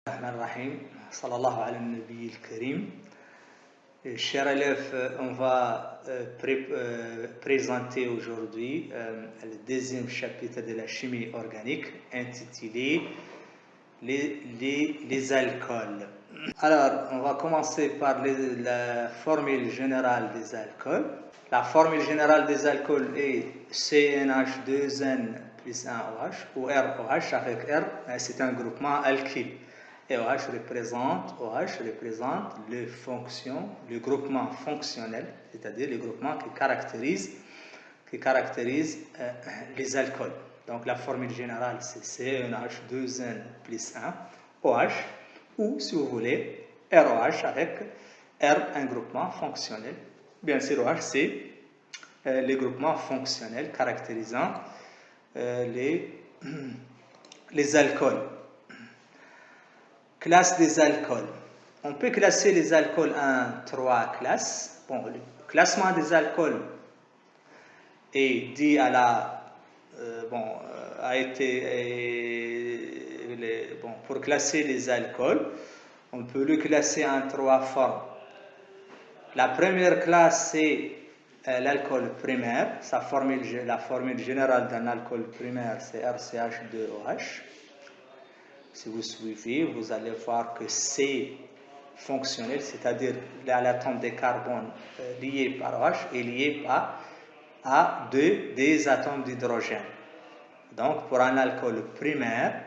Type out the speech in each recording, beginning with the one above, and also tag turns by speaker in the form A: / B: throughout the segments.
A: Bismillahirrahmanirrahim. Sallallahu ala nabi al-karim. Chers élèves, on va présenter aujourd'hui le deuxième chapitre de la chimie organique intitulé les alcools. Alors, on va commencer par la formule générale des alcools. La formule générale des alcools est CnH2n plus 1OH ou ROH avec R, c'est un groupement alkyle. Et OH représente le groupement fonctionnel, c'est-à-dire le groupement qui caractérise les alcools. Donc la formule générale c'est CnH2n plus 1 OH ou si vous voulez ROH avec R, un groupement fonctionnel. Bien sûr, OH c'est les groupements fonctionnels caractérisant les alcools. Classe des alcools. On peut classer les alcools en 3 classes. Bon, le classement des alcools est dit à la pour classer les alcools, on peut le classer en 3 formes. La première classe c'est l'alcool primaire. La formule générale d'un alcool primaire c'est RCH2OH. Si vous suivez, vous allez voir que C fonctionnel, c'est-à-dire l'atome de carbone lié par OH est lié à des atomes d'hydrogène. Donc, pour un alcool primaire,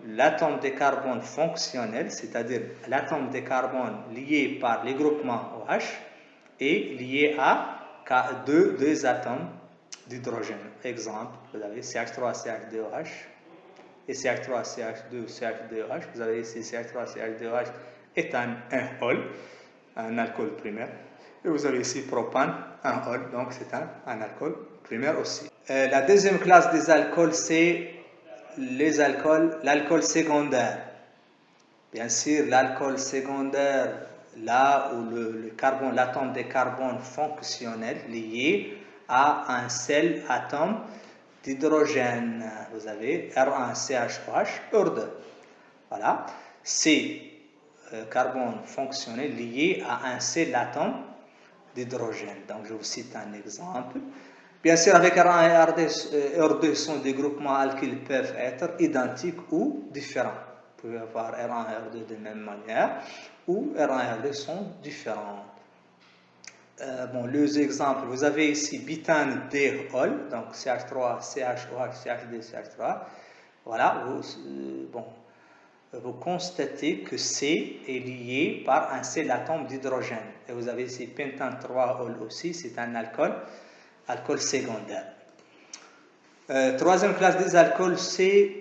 A: l'atome de carbone fonctionnel, c'est-à-dire l'atome de carbone lié par les groupements OH, est lié à deux atomes d'hydrogène. Exemple, vous avez CH3CH2OH. Et CH3CH2CH2OH, vous avez ici CH3CH2OH est un alcool primaire. Et vous avez ici propane, un alcool, donc c'est un alcool primaire aussi. La deuxième classe des alcools, c'est l'alcool secondaire. Bien sûr, l'alcool secondaire, là où l'atome de carbone fonctionnel lié à un seul atome d'hydrogène. Vous avez R1CHOH, R2. Voilà. C'est carbone fonctionnel lié à un seul atome d'hydrogène. Donc, je vous cite un exemple. Bien sûr, avec R1 et R2 sont des groupements alkyles peuvent être identiques ou différents. Vous pouvez avoir R1 et R2 de même manière ou R1 et R2 sont différents. Les exemples, vous avez ici butane d'éole, donc CH3, CHOH, CH2, CH3. Voilà, vous constatez que C est lié par un seul atome d'hydrogène. Et vous avez ici pentane 3-ol aussi, c'est un alcool secondaire. Troisième classe des alcools, c'est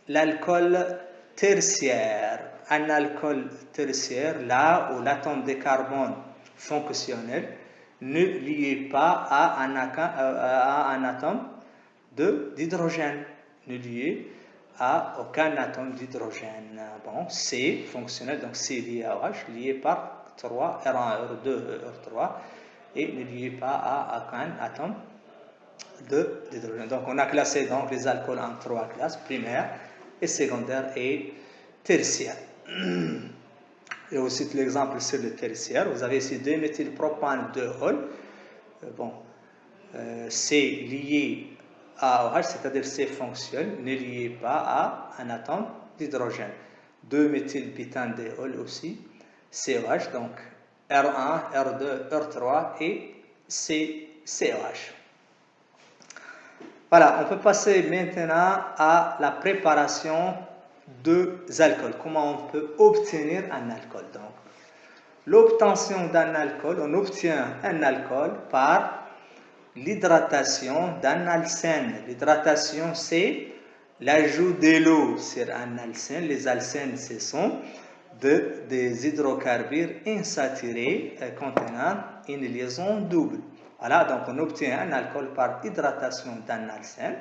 A: l'alcool tertiaire. Un alcool tertiaire, là où l'atome de carbone fonctionnel ne lié pas à un atome d'hydrogène, ne lié à aucun atome d'hydrogène. Bon, C fonctionnel, donc C lié à OH, lié par 3, R1, R2, R3, et ne lié pas à aucun atome d'hydrogène. Donc, on a classé donc les alcools en 3 classes, primaire et secondaire et tertiaire. Et vous cite l'exemple sur le tertiaire. Vous avez ici 2-méthylpropane 2-ol. C lié à OH, c'est-à-dire C fonctionne, ne lié pas à un atome d'hydrogène. 2-méthylbutane 2-ol aussi, COH, donc R1, R2, R3 et COH. Voilà, on peut passer maintenant à la préparation des alcools. Comment on peut obtenir un alcool? Donc, l'obtention d'un alcool, on obtient un alcool par l'hydratation d'un alcène. L'hydratation, c'est l'ajout de l'eau sur un alcène. Les alcènes, ce sont des hydrocarbures insaturés contenant une liaison double. Voilà, donc on obtient un alcool par hydratation d'un alcène.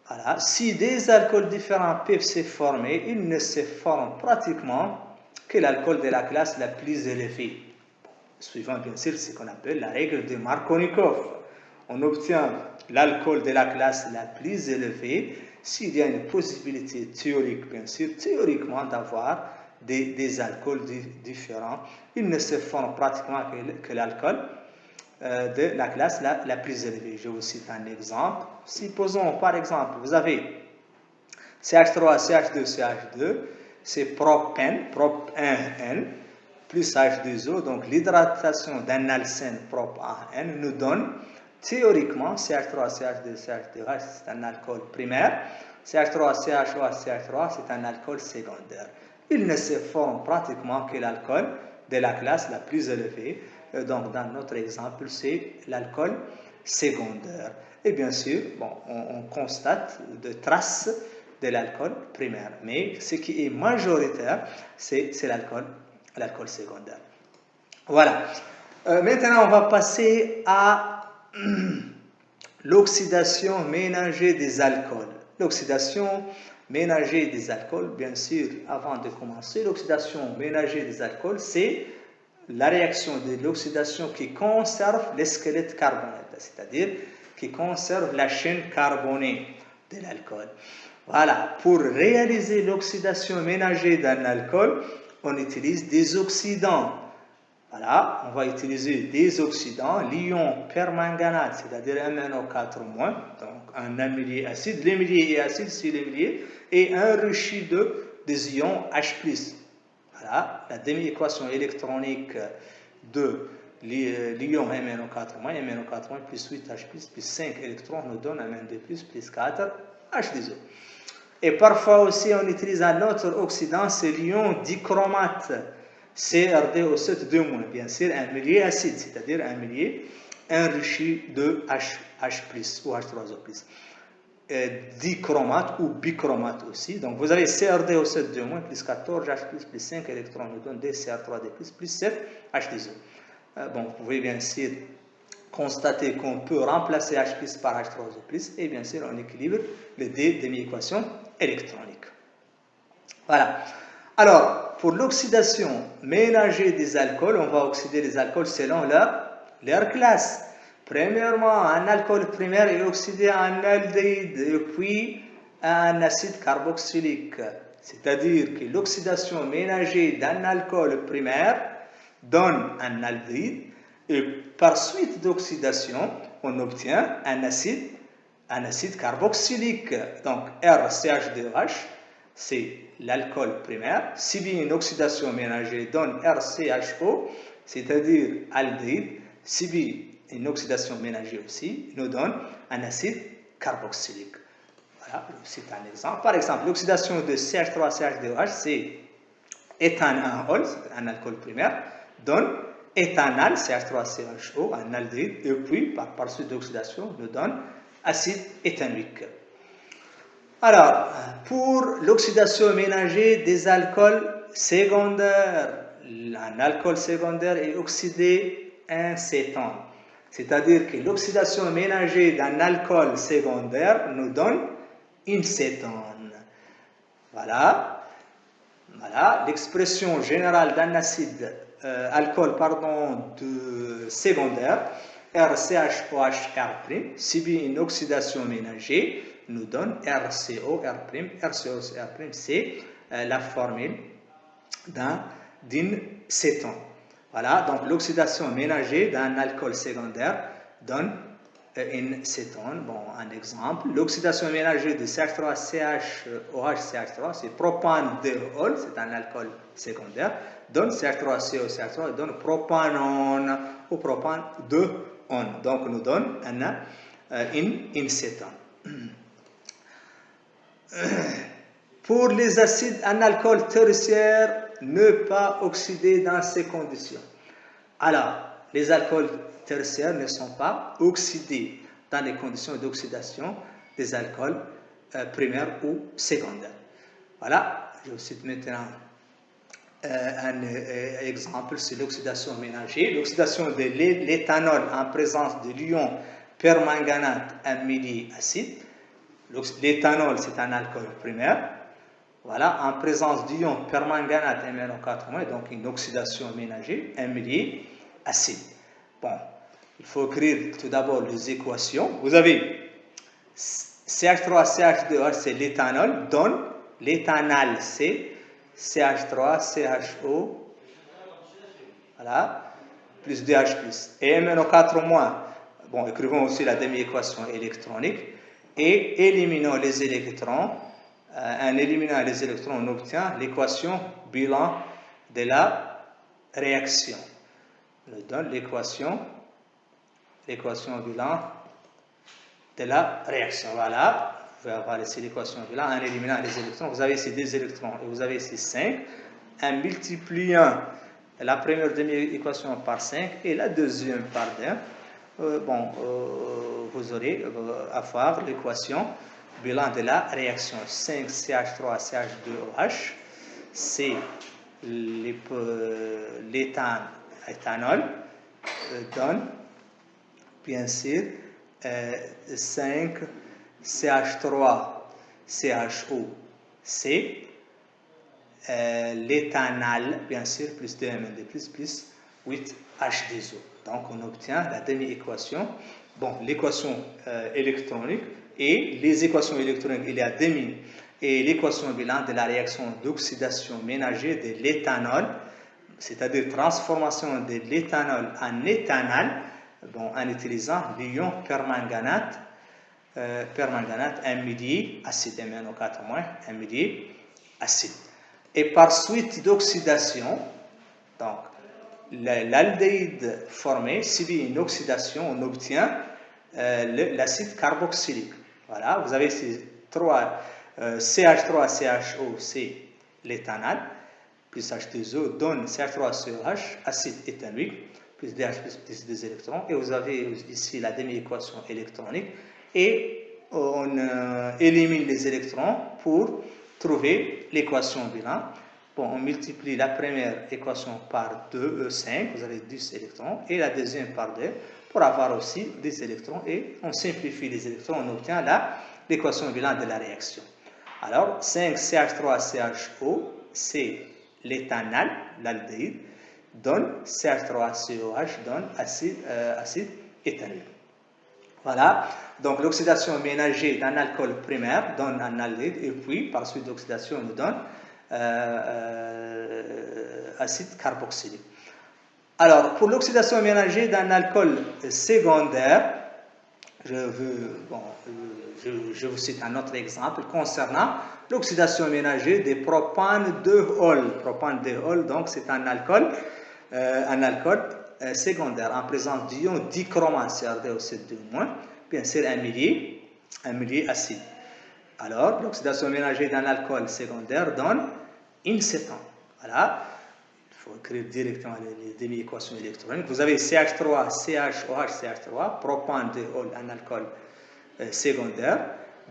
A: Voilà. Si des alcools différents peuvent se former, ils ne se forment pratiquement que l'alcool de la classe la plus élevée. Suivant bien sûr ce qu'on appelle la règle de Markovnikov. On obtient l'alcool de la classe la plus élevée s'il y a une possibilité théorique, bien sûr, théoriquement d'avoir des alcools différents, ils ne se forment pratiquement que l'alcool de la classe la plus élevée. Je vous cite un exemple. Supposons, par exemple, vous avez CH3, CH2, CH2, c'est propène, prop1N, plus H2O, donc l'hydratation d'un alcène prop1N nous donne théoriquement CH3, CH2, CH2H, c'est un alcool primaire, CH3, CHOH, CH3, c'est un alcool secondaire. Il ne se forme pratiquement que l'alcool de la classe la plus élevée. Donc, dans notre exemple, c'est l'alcool secondaire. Et bien sûr, bon, on constate des traces de l'alcool primaire. Mais ce qui est majoritaire, c'est l'alcool secondaire. Voilà. Maintenant, on va passer à l'oxydation ménagée des alcools. L'oxydation ménagée des alcools, bien sûr, avant de commencer, l'oxydation ménagée des alcools, c'est la réaction de l'oxydation qui conserve les squelettes carbonés, c'est-à-dire qui conserve la chaîne carbonée de l'alcool. Voilà, pour réaliser l'oxydation ménagée d'un alcool, on utilise des oxydants. Voilà, on va utiliser des oxydants, l'ion permanganate, c'est-à-dire MnO4-, donc un amylé acide, l'amylé est acide, c'est l'amylé, et enrichi des ions H+. Voilà, la demi-équation électronique de l'ion MnO4-, MnO4- plus 8H+, plus 5 électrons nous donne Mn2+, plus 4 H2O. Et parfois aussi, on utilise un autre oxydant, c'est l'ion dichromate, CrDO7-2-, bien sûr, un milieu acide, c'est-à-dire un milieu enrichi de H+ ou H3O+. Dichromate ou bichromate aussi. Donc, vous avez CrDO7-2- plus 14 H+, plus 5 électrons nous donne DCr3D+, plus 7 H2O. Bon, vous pouvez bien sûr constater qu'on peut remplacer H+ par H3O+, et bien sûr, on équilibre les deux demi-équations électroniques. Voilà. Alors, pour l'oxydation ménagée des alcools, on va oxyder les alcools selon leur classe. Premièrement, un alcool primaire est oxydé en aldéhyde et puis en acide carboxylique. C'est-à-dire que l'oxydation ménagée d'un alcool primaire donne un aldéhyde et par suite d'oxydation, on obtient un acide carboxylique. Donc, RCH2H, c'est l'alcool primaire. Si bien une oxydation ménagée donne RCHO, c'est-à-dire aldéhyde, si bien une oxydation ménagée aussi nous donne un acide carboxylique. Voilà, c'est un exemple. Par exemple, l'oxydation de CH3CH2OH, c'est éthanol, c'est un alcool primaire, donne éthanal, CH3CHO, un aldéhyde, et puis par suite d'oxydation nous donne acide éthanoïque. Alors, pour l'oxydation ménagée des alcools secondaires, un alcool secondaire est oxydé en cétone. C'est-à-dire que l'oxydation ménagée d'un alcool secondaire nous donne une cétone. Voilà. Voilà, l'expression générale d'un alcool de secondaire, RCHOHR', si bien une oxydation ménagée nous donne RCOR'. RCOR', c'est la formule d'une cétone. Voilà, donc l'oxydation ménagée d'un alcool secondaire donne une cétone. Bon, un exemple, l'oxydation ménagée de CH3CHOH-CH3, c'est propane-2-ol, c'est un alcool secondaire, donne CH3COCH3, donne propanone ou propane-2-on. Donc, nous donne une cétone. Pour les acides, un alcool tertiaire ne pas oxydé dans ces conditions. Alors, les alcools tertiaires ne sont pas oxydés dans les conditions d'oxydation des alcools primaires ou secondaires. Voilà, je vous cite maintenant un exemple, c'est l'oxydation ménagée. L'oxydation de l'éthanol en présence de l'ion permanganate amylé acide. L'éthanol, c'est un alcool primaire. Voilà, en présence d'ion permanganate MnO4-, donc une oxydation ménagée, amylé acide. Bon, il faut écrire tout d'abord les équations. Vous avez CH3CH2OH, c'est l'éthanol, donne l'éthanal, c'est CH3CHO, voilà, plus DH+. Et MnO4-, bon, écrivons aussi la demi-équation électronique, et éliminons les électrons. En éliminant les électrons, on obtient l'équation bilan de la réaction. On donne l'équation bilan de la réaction. Voilà, vous pouvez avoir ici l'équation bilan en éliminant les électrons. Vous avez ici des électrons et vous avez ici 5. En multipliant la première demi-équation par 5 et la deuxième par 2, vous aurez à faire l'équation bilan de la réaction. 5CH3CH2OH, c'est l'éthanol, donne bien sûr 5CH3CHO, c'est l'éthanal, bien sûr, plus 2MnD+, plus 8H2O. Donc, on obtient la demi-équation, bon, l'équation électronique, et les équations électroniques, il y a demi, et l'équation bilan de la réaction d'oxydation ménagère de l'éthanol, c'est-à-dire transformation de l'éthanol en éthanal, bon, en utilisant l'ion permanganate, amidie, acide MnO4-, amidie, acide. Et par suite d'oxydation, donc l'aldéhyde formé subit une oxydation, on obtient l'acide carboxylique. Voilà, vous avez ici CH3CHO, c'est l'éthanal, plus H2O donne CH3COH, acide éthanoïque, plus DH plus des électrons, et vous avez ici la demi-équation électronique, et on élimine les électrons pour trouver l'équation bilan. Bon, on multiplie la première équation par 2, 5, vous avez 10 électrons, et la deuxième par 2, pour avoir aussi 10 électrons, et on simplifie les électrons, on obtient l'équation bilan de la réaction. Alors, 5CH3CHO, c'est l'éthanal, l'aldéhyde, donne CH3COH, donne acide éthanoïque. Voilà, donc l'oxydation ménagère d'un alcool primaire donne un aldéhyde, et puis par suite d'oxydation, on nous donne acide carboxylique. Alors, pour l'oxydation ménagère d'un alcool secondaire, je vous cite un autre exemple concernant l'oxydation ménagère des propane 2-ol. Propane 2-ol, donc c'est un alcool secondaire en présence d'ion dichromate, CrDO2-, bien sûr un millier acide. Alors, l'oxydation ménagère d'un alcool secondaire donne une cétone. Voilà, il faut écrire directement les demi-équations électroniques. Vous avez CH3, CHOH, CH3, propane 2-ol, un alcool secondaire,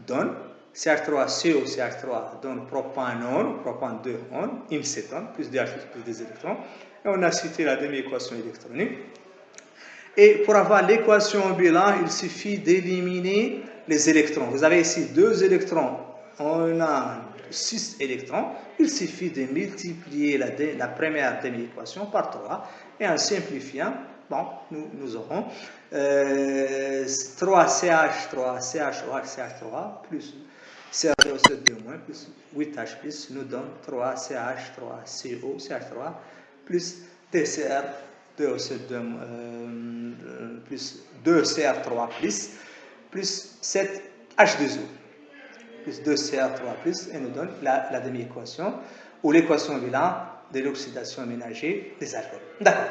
A: donne CH3CO, CH3, donne propanone, propane 2-on, une cétone, plus DH plus des électrons. Et on a cité la demi-équation électronique. Et pour avoir l'équation bilan, il suffit d'éliminer les électrons. Vous avez ici 2 électrons, on a 6 électrons. Il suffit de multiplier la première demi-équation par 3. Et en simplifiant, bon, nous aurons 3CH, 3CHOH, CH3, plus CrDO2-, plus 8H+, nous donne 3CH, 3CO, CH3, plus DCr2O2, plus 2Cr3+, plus 7H2O, plus 2Cr3+, et nous donne la demi-équation, ou l'équation bilan de l'oxydation ménagère des alcools. D'accord.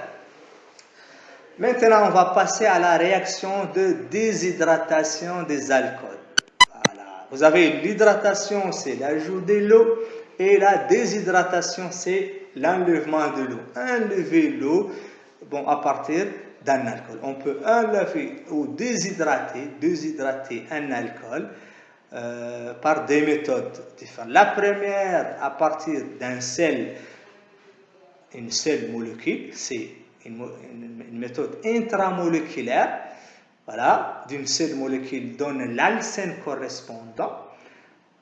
A: Maintenant, on va passer à la réaction de déshydratation des alcools. Voilà. Vous avez l'hydratation, c'est l'ajout de l'eau, et la déshydratation, c'est l'enlèvement de l'eau. Enlever l'eau, bon, à partir d'un alcool. On peut enlever ou déshydrater un alcool par des méthodes différentes. La première, à partir d'une seule molécule, c'est une méthode intramoléculaire. Voilà, d'une seule molécule donne l'alcène correspondant.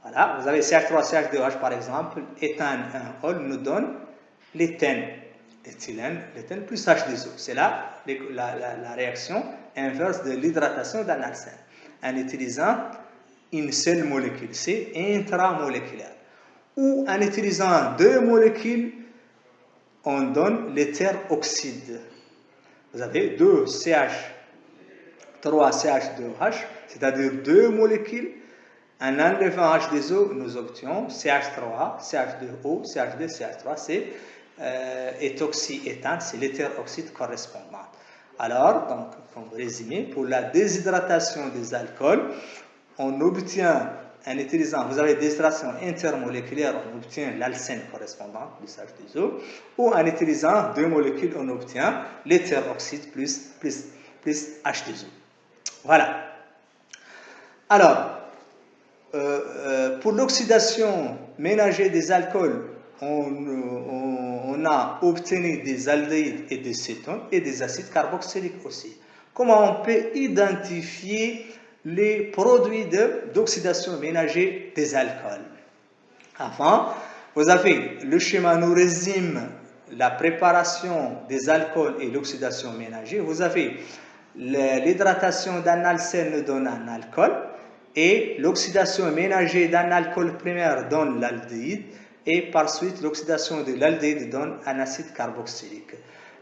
A: Voilà, vous avez CH3CH2OH par exemple, éthane 1-ol nous donne l'éthène, l'éthylène plus H2O. C'est là la réaction inverse de l'hydratation d'un alcène. En utilisant une seule molécule, c'est intramoléculaire. Ou en utilisant deux molécules, on donne l'éther-oxyde. Vous avez 2 CH, 3 CH2H, c'est-à-dire deux molécules. En enlevant H2O, nous obtenons CH3, CH2O, CH2, CH3, c'est éthoxyéthane, c'est l'éther-oxyde correspondant. Alors, donc, comme résumé, pour la déshydratation des alcools, on obtient, en utilisant, vous avez déshydratation intermoléculaire, on obtient l'alcène correspondant, plus H2O, ou en utilisant deux molécules, on obtient l'éther-oxyde plus H2O. Voilà. Alors, pour l'oxydation ménagère des alcools, on a obtenu des aldéhydes et des cétones et des acides carboxyliques aussi. Comment on peut identifier les produits d'oxydation ménagère des alcools? Enfin, vous avez le schéma nous résume la préparation des alcools et l'oxydation ménagère. Vous avez l'hydratation d'un alcène nous donne un alcool et l'oxydation ménagère d'un alcool primaire donne l'aldéhyde et par suite l'oxydation de l'aldéhyde donne un acide carboxylique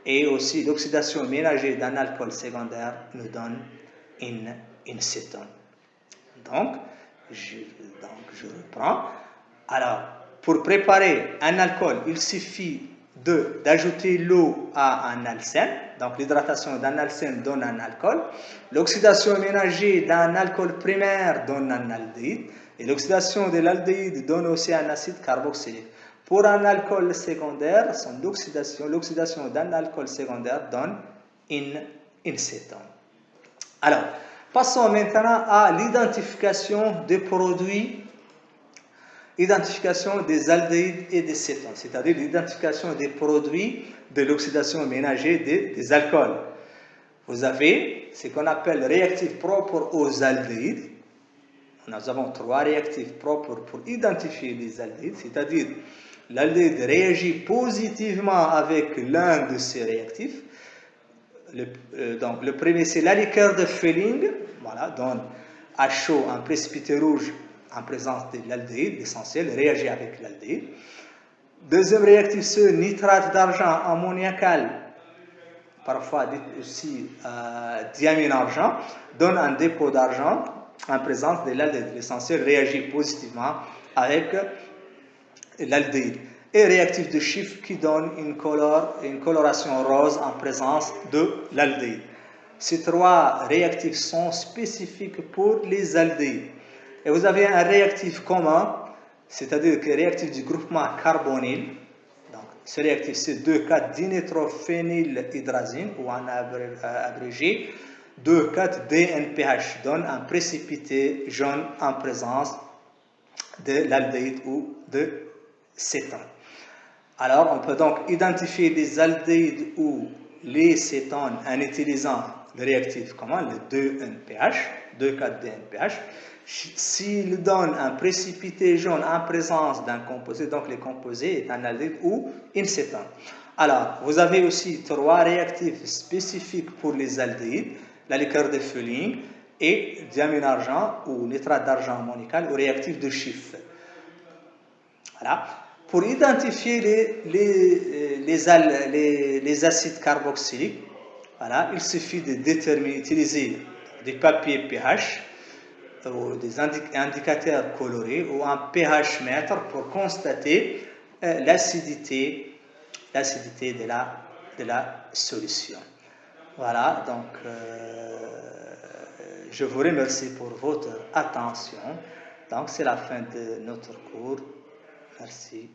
A: et aussi l'oxydation ménagère d'un alcool secondaire nous donne une cétone. Donc, je reprends. Alors, pour préparer un alcool, il suffit d'ajouter l'eau à un alcène. Donc, l'hydratation d'un alcène donne un alcool. L'oxydation ménagère d'un alcool primaire donne un aldéhyde. Et l'oxydation de l'aldéhyde donne aussi un acide carboxylique. Pour un alcool secondaire, l'oxydation d'un alcool secondaire donne une cétone. Alors, passons maintenant à l'identification des produits, identification des aldéhydes et des cétones, c'est-à-dire l'identification des produits de l'oxydation ménagère des alcools. Vous avez ce qu'on appelle réactifs propres aux aldéhydes. Nous avons 3 réactifs propres pour identifier les aldéhydes, c'est-à-dire l'aldéhyde réagit positivement avec l'un de ces réactifs. Donc, le premier, c'est la liqueur de Fehling, voilà, donne à chaud un précipité rouge en présence de l'aldéhyde, l'essentiel, réagit avec l'aldéhyde. Deuxième réactif, c'est nitrate d'argent ammoniacal, parfois dit aussi diamine argent, donne un dépôt d'argent en présence de l'aldéhyde. L'essentiel réagit positivement avec l'aldéhyde. Et réactif de Schiff qui donne une coloration rose en présence de l'aldéhyde. Ces 3 réactifs sont spécifiques pour les aldéhydes. Et vous avez un réactif commun, c'est-à-dire que réactif du groupement carbonyl. Donc, ce réactif, c'est 2,4-dinitrophénylhydrazine, ou en abrégé, 2,4-DNPH, donne un précipité jaune en présence de l'aldéhyde ou de cétone. Alors, on peut donc identifier les aldéhydes ou les cétones en utilisant le réactif commun, le 2NPH, 2,4-DNPH. S'il donne un précipité jaune en présence d'un composé, donc le composé est un aldéhyde ou une cétone. Alors, vous avez aussi 3 réactifs spécifiques pour les aldéhydes, la liqueur de Fehling et diamine argent ou nitrate d'argent ammoniacal ou réactif de Schiff. Voilà. Pour identifier les acides carboxyliques, voilà, il suffit de déterminer, utiliser des papiers pH ou des indicateurs colorés ou un pH mètre pour constater l'acidité de la solution. Voilà, donc je vous remercie pour votre attention. Donc c'est la fin de notre cours. Merci.